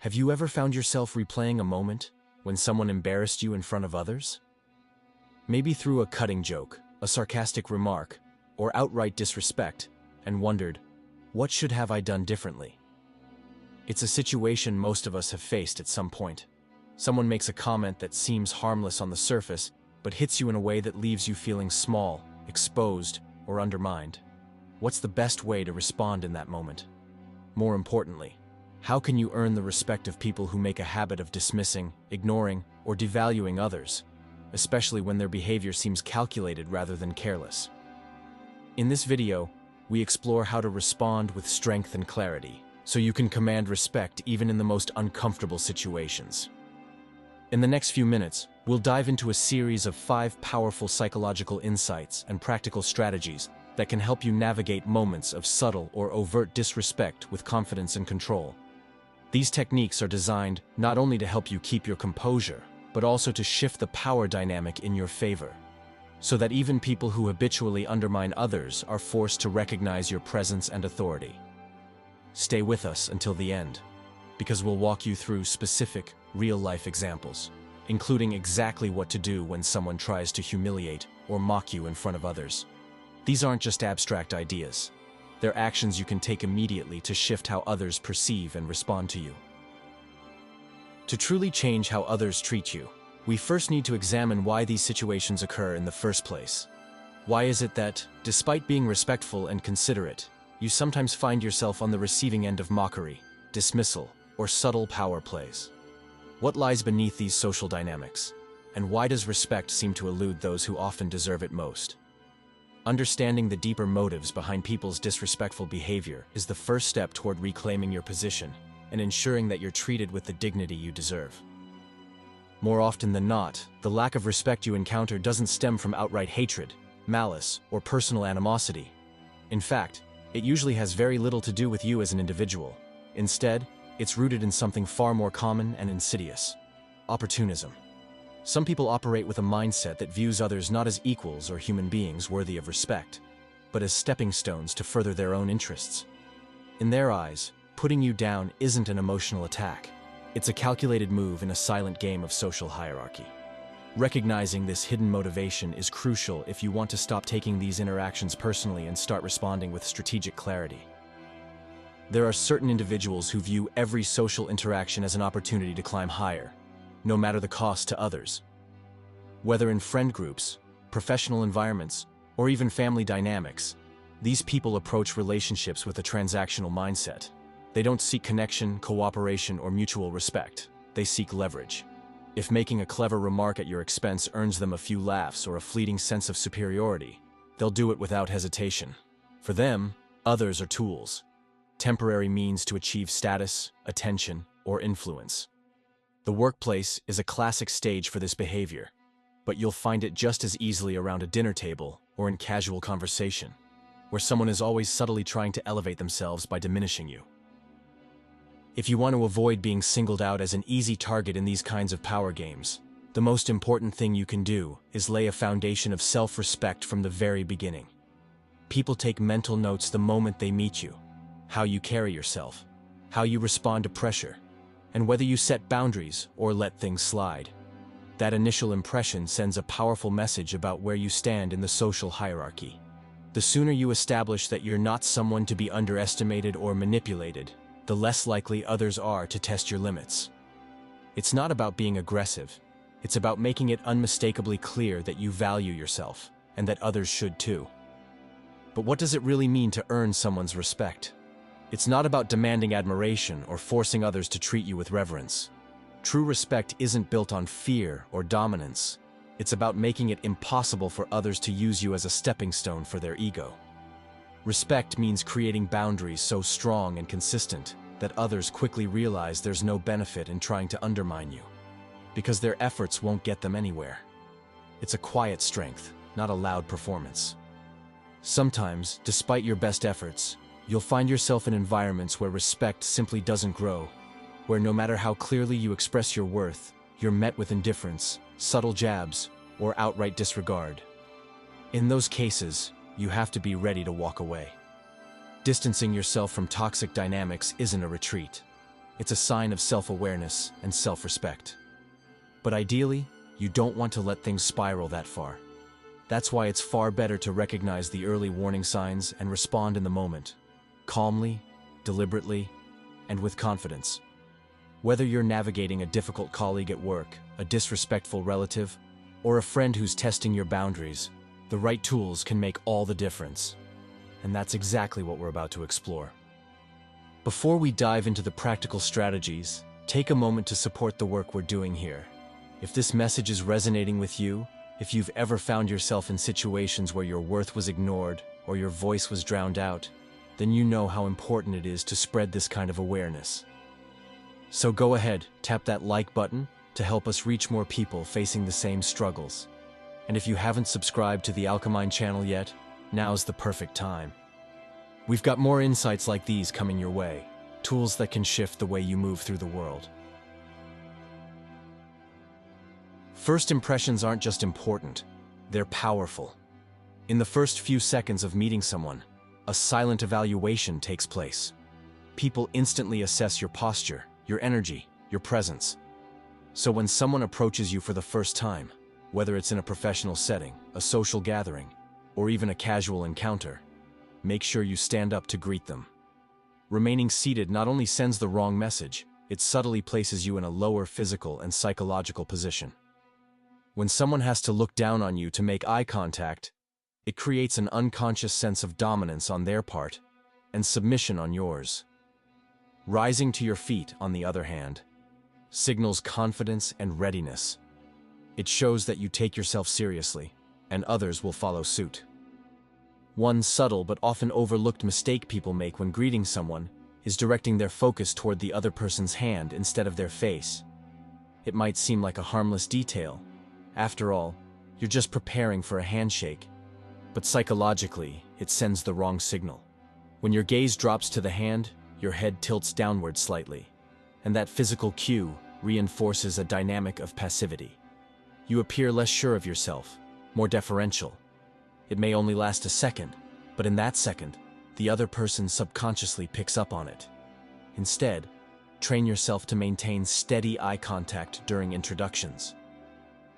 Have you ever found yourself replaying a moment when someone embarrassed you in front of others? Maybe through a cutting joke, a sarcastic remark, or outright disrespect, and wondered, what should have I done differently? It's a situation most of us have faced at some point. Someone makes a comment that seems harmless on the surface, but hits you in a way that leaves you feeling small, exposed, or undermined. What's the best way to respond in that moment? More importantly, how can you earn the respect of people who make a habit of dismissing, ignoring, or devaluing others, especially when their behavior seems calculated rather than careless? In this video, we explore how to respond with strength and clarity, so you can command respect even in the most uncomfortable situations. In the next few minutes, we'll dive into a series of 5 powerful psychological insights and practical strategies that can help you navigate moments of subtle or overt disrespect with confidence and control. These techniques are designed not only to help you keep your composure, but also to shift the power dynamic in your favor, so that even people who habitually undermine others are forced to recognize your presence and authority. Stay with us until the end, because we'll walk you through specific, real-life examples, including exactly what to do when someone tries to humiliate or mock you in front of others. These aren't just abstract ideas. They're actions you can take immediately to shift how others perceive and respond to you. To truly change how others treat you, we first need to examine why these situations occur in the first place. Why is it that, despite being respectful and considerate, you sometimes find yourself on the receiving end of mockery, dismissal, or subtle power plays? What lies beneath these social dynamics? And why does respect seem to elude those who often deserve it most? Understanding the deeper motives behind people's disrespectful behavior is the first step toward reclaiming your position and ensuring that you're treated with the dignity you deserve. More often than not, the lack of respect you encounter doesn't stem from outright hatred, malice, or personal animosity. In fact, it usually has very little to do with you as an individual. Instead, it's rooted in something far more common and insidious: opportunism. Some people operate with a mindset that views others not as equals or human beings worthy of respect, but as stepping stones to further their own interests. In their eyes, putting you down isn't an emotional attack. It's a calculated move in a silent game of social hierarchy. Recognizing this hidden motivation is crucial if you want to stop taking these interactions personally and start responding with strategic clarity. There are certain individuals who view every social interaction as an opportunity to climb higher, no matter the cost to others. Whether in friend groups, professional environments, or even family dynamics, these people approach relationships with a transactional mindset. They don't seek connection, cooperation, or mutual respect. They seek leverage. If making a clever remark at your expense earns them a few laughs or a fleeting sense of superiority, they'll do it without hesitation. For them, others are tools, temporary means to achieve status, attention, or influence. The workplace is a classic stage for this behavior, but you'll find it just as easily around a dinner table or in casual conversation, where someone is always subtly trying to elevate themselves by diminishing you. If you want to avoid being singled out as an easy target in these kinds of power games, the most important thing you can do is lay a foundation of self-respect from the very beginning. People take mental notes the moment they meet you: how you carry yourself, how you respond to pressure, and whether you set boundaries or let things slide. That initial impression sends a powerful message about where you stand in the social hierarchy. The sooner you establish that you're not someone to be underestimated or manipulated, the less likely others are to test your limits. It's not about being aggressive. It's about making it unmistakably clear that you value yourself, and that others should too. But what does it really mean to earn someone's respect? It's not about demanding admiration or forcing others to treat you with reverence. True respect isn't built on fear or dominance. It's about making it impossible for others to use you as a stepping stone for their ego. Respect means creating boundaries so strong and consistent that others quickly realize there's no benefit in trying to undermine you, because their efforts won't get them anywhere. It's a quiet strength, not a loud performance. Sometimes, despite your best efforts, you'll find yourself in environments where respect simply doesn't grow, where no matter how clearly you express your worth, you're met with indifference, subtle jabs, or outright disregard. In those cases, you have to be ready to walk away. Distancing yourself from toxic dynamics isn't a retreat. It's a sign of self-awareness and self-respect. But ideally, you don't want to let things spiral that far. That's why it's far better to recognize the early warning signs and respond in the moment, calmly, deliberately, and with confidence. Whether you're navigating a difficult colleague at work, a disrespectful relative, or a friend who's testing your boundaries, the right tools can make all the difference. And that's exactly what we're about to explore. Before we dive into the practical strategies, take a moment to support the work we're doing here. If this message is resonating with you, if you've ever found yourself in situations where your worth was ignored or your voice was drowned out, then you know how important it is to spread this kind of awareness. So go ahead, tap that like button to help us reach more people facing the same struggles. And if you haven't subscribed to the Alchemine channel yet, now's the perfect time. We've got more insights like these coming your way, tools that can shift the way you move through the world. First impressions aren't just important, they're powerful. In the first few seconds of meeting someone, a silent evaluation takes place. People instantly assess your posture, your energy, your presence. So when someone approaches you for the first time, whether it's in a professional setting, a social gathering, or even a casual encounter, make sure you stand up to greet them. Remaining seated not only sends the wrong message, it subtly places you in a lower physical and psychological position. When someone has to look down on you to make eye contact, it creates an unconscious sense of dominance on their part and submission on yours. Rising to your feet, on the other hand, signals confidence and readiness. It shows that you take yourself seriously, and others will follow suit. One subtle but often overlooked mistake people make when greeting someone is directing their focus toward the other person's hand instead of their face. It might seem like a harmless detail. After all, you're just preparing for a handshake. But psychologically, it sends the wrong signal. When your gaze drops to the hand, your head tilts downward slightly, and that physical cue reinforces a dynamic of passivity. You appear less sure of yourself, more deferential. It may only last a second, but in that second, the other person subconsciously picks up on it. Instead, train yourself to maintain steady eye contact during introductions.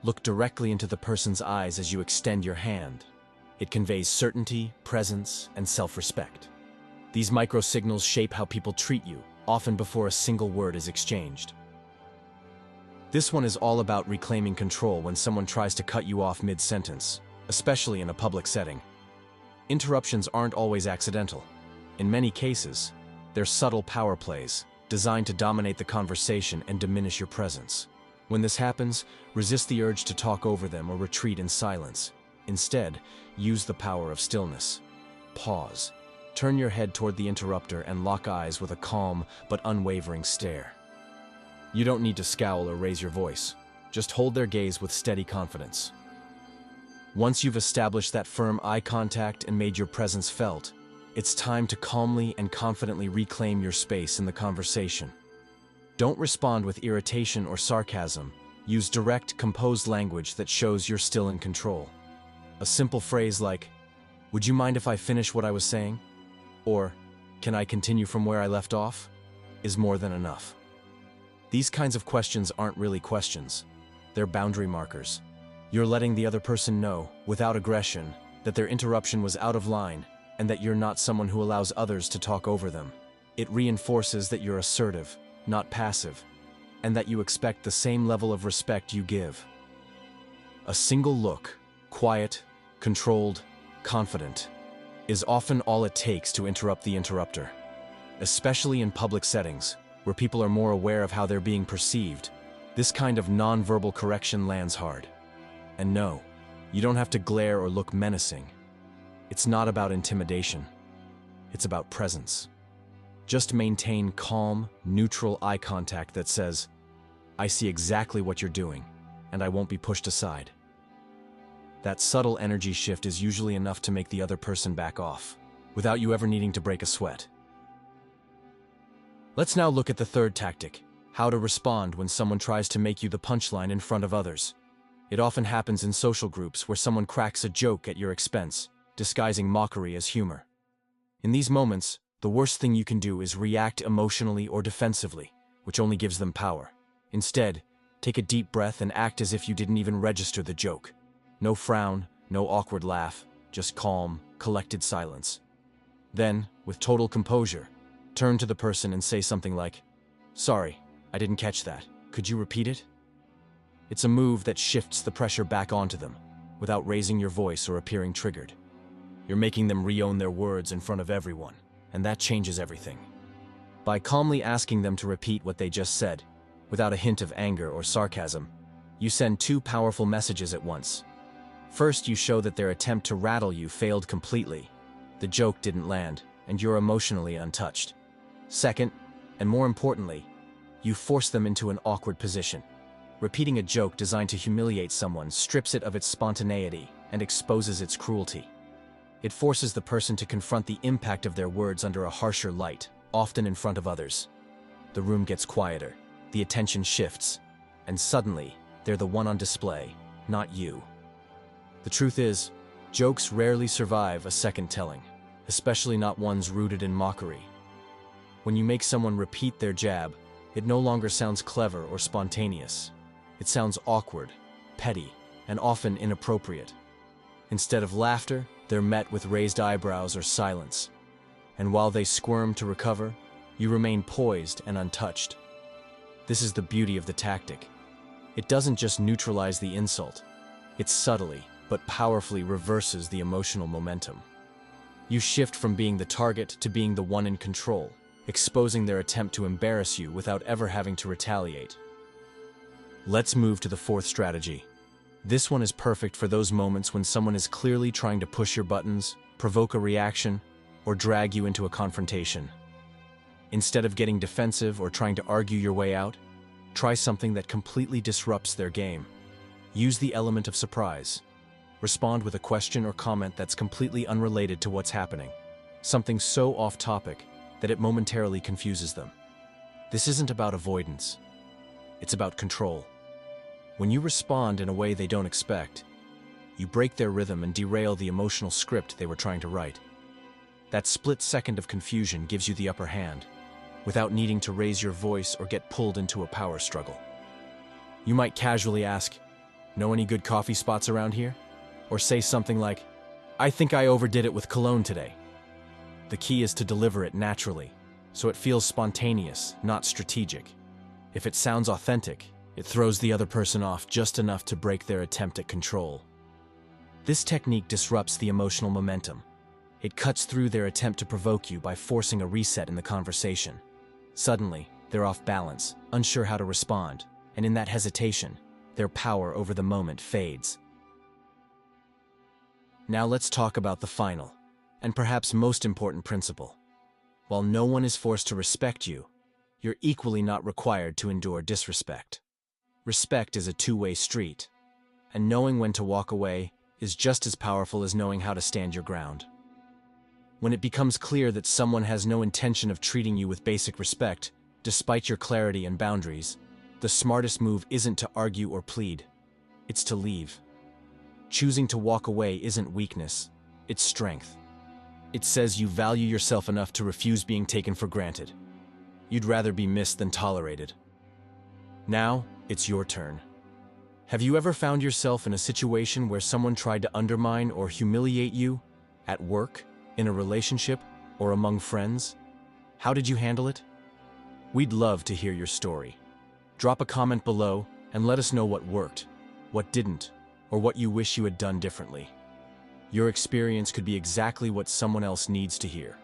Look directly into the person's eyes as you extend your hand. It conveys certainty, presence, and self-respect. These micro-signals shape how people treat you, often before a single word is exchanged. This one is all about reclaiming control when someone tries to cut you off mid-sentence, especially in a public setting. Interruptions aren't always accidental. In many cases, they're subtle power plays, designed to dominate the conversation and diminish your presence. When this happens, resist the urge to talk over them or retreat in silence. Instead, use the power of stillness. Pause. Turn your head toward the interrupter and lock eyes with a calm but unwavering stare. You don't need to scowl or raise your voice. Just hold their gaze with steady confidence. Once you've established that firm eye contact and made your presence felt, it's time to calmly and confidently reclaim your space in the conversation. Don't respond with irritation or sarcasm. Use direct, composed language that shows you're still in control. A simple phrase like, "Would you mind if I finish what I was saying?" Or, "Can I continue from where I left off?" is more than enough. These kinds of questions aren't really questions. They're boundary markers. You're letting the other person know, without aggression, that their interruption was out of line and that you're not someone who allows others to talk over them. It reinforces that you're assertive, not passive, and that you expect the same level of respect you give. A single look, quiet, controlled, confident, is often all it takes to interrupt the interrupter. Especially in public settings, where people are more aware of how they're being perceived, this kind of non-verbal correction lands hard. And no, you don't have to glare or look menacing. It's not about intimidation. It's about presence. Just maintain calm, neutral eye contact that says, "I see exactly what you're doing, and I won't be pushed aside." That subtle energy shift is usually enough to make the other person back off, without you ever needing to break a sweat. Let's now look at the third tactic, how to respond when someone tries to make you the punchline in front of others. It often happens in social groups where someone cracks a joke at your expense, disguising mockery as humor. In these moments, the worst thing you can do is react emotionally or defensively. which only gives them power. Instead, take a deep breath and act as if you didn't even register the joke. No frown, no awkward laugh, just calm, collected silence. Then, with total composure, turn to the person and say something like, "Sorry, I didn't catch that. Could you repeat it?" It's a move that shifts the pressure back onto them, without raising your voice or appearing triggered. You're making them re-own their words in front of everyone, and that changes everything. By calmly asking them to repeat what they just said, without a hint of anger or sarcasm, you send two powerful messages at once. First, you show that their attempt to rattle you failed completely. The joke didn't land, and you're emotionally untouched. Second, and more importantly, you force them into an awkward position. Repeating a joke designed to humiliate someone strips it of its spontaneity and exposes its cruelty. It forces the person to confront the impact of their words under a harsher light, often in front of others. The room gets quieter, the attention shifts, and suddenly, they're the one on display, not you. The truth is, jokes rarely survive a second telling, especially not ones rooted in mockery. When you make someone repeat their jab, it no longer sounds clever or spontaneous. It sounds awkward, petty, and often inappropriate. Instead of laughter, they're met with raised eyebrows or silence. And while they squirm to recover, you remain poised and untouched. This is the beauty of the tactic. It doesn't just neutralize the insult. It subtly, but powerfully reverses the emotional momentum. You shift from being the target to being the one in control, exposing their attempt to embarrass you without ever having to retaliate. Let's move to the fourth strategy. This one is perfect for those moments when someone is clearly trying to push your buttons, provoke a reaction, or drag you into a confrontation. Instead of getting defensive or trying to argue your way out, try something that completely disrupts their game. Use the element of surprise. Respond with a question or comment that's completely unrelated to what's happening, something so off-topic that it momentarily confuses them. This isn't about avoidance. It's about control. When you respond in a way they don't expect, you break their rhythm and derail the emotional script they were trying to write. That split second of confusion gives you the upper hand, without needing to raise your voice or get pulled into a power struggle. You might casually ask, "Know any good coffee spots around here?" Or say something like, "I think I overdid it with cologne today." The key is to deliver it naturally, so it feels spontaneous, not strategic. If it sounds authentic, it throws the other person off just enough to break their attempt at control. This technique disrupts the emotional momentum. It cuts through their attempt to provoke you by forcing a reset in the conversation. Suddenly, they're off balance, unsure how to respond, and in that hesitation, their power over the moment fades. Now let's talk about the final, and perhaps most important principle. While no one is forced to respect you, you're equally not required to endure disrespect. Respect is a two-way street, and knowing when to walk away is just as powerful as knowing how to stand your ground. When it becomes clear that someone has no intention of treating you with basic respect, despite your clarity and boundaries, the smartest move isn't to argue or plead. It's to leave. Choosing to walk away isn't weakness, it's strength. It says you value yourself enough to refuse being taken for granted. You'd rather be missed than tolerated. Now, it's your turn. Have you ever found yourself in a situation where someone tried to undermine or humiliate you? At work, in a relationship, or among friends? How did you handle it? We'd love to hear your story. Drop a comment below and let us know what worked, what didn't, or what you wish you had done differently. Your experience could be exactly what someone else needs to hear.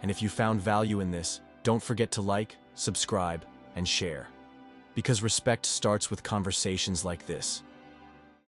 And if you found value in this, don't forget to like, subscribe, and share. Because respect starts with conversations like this.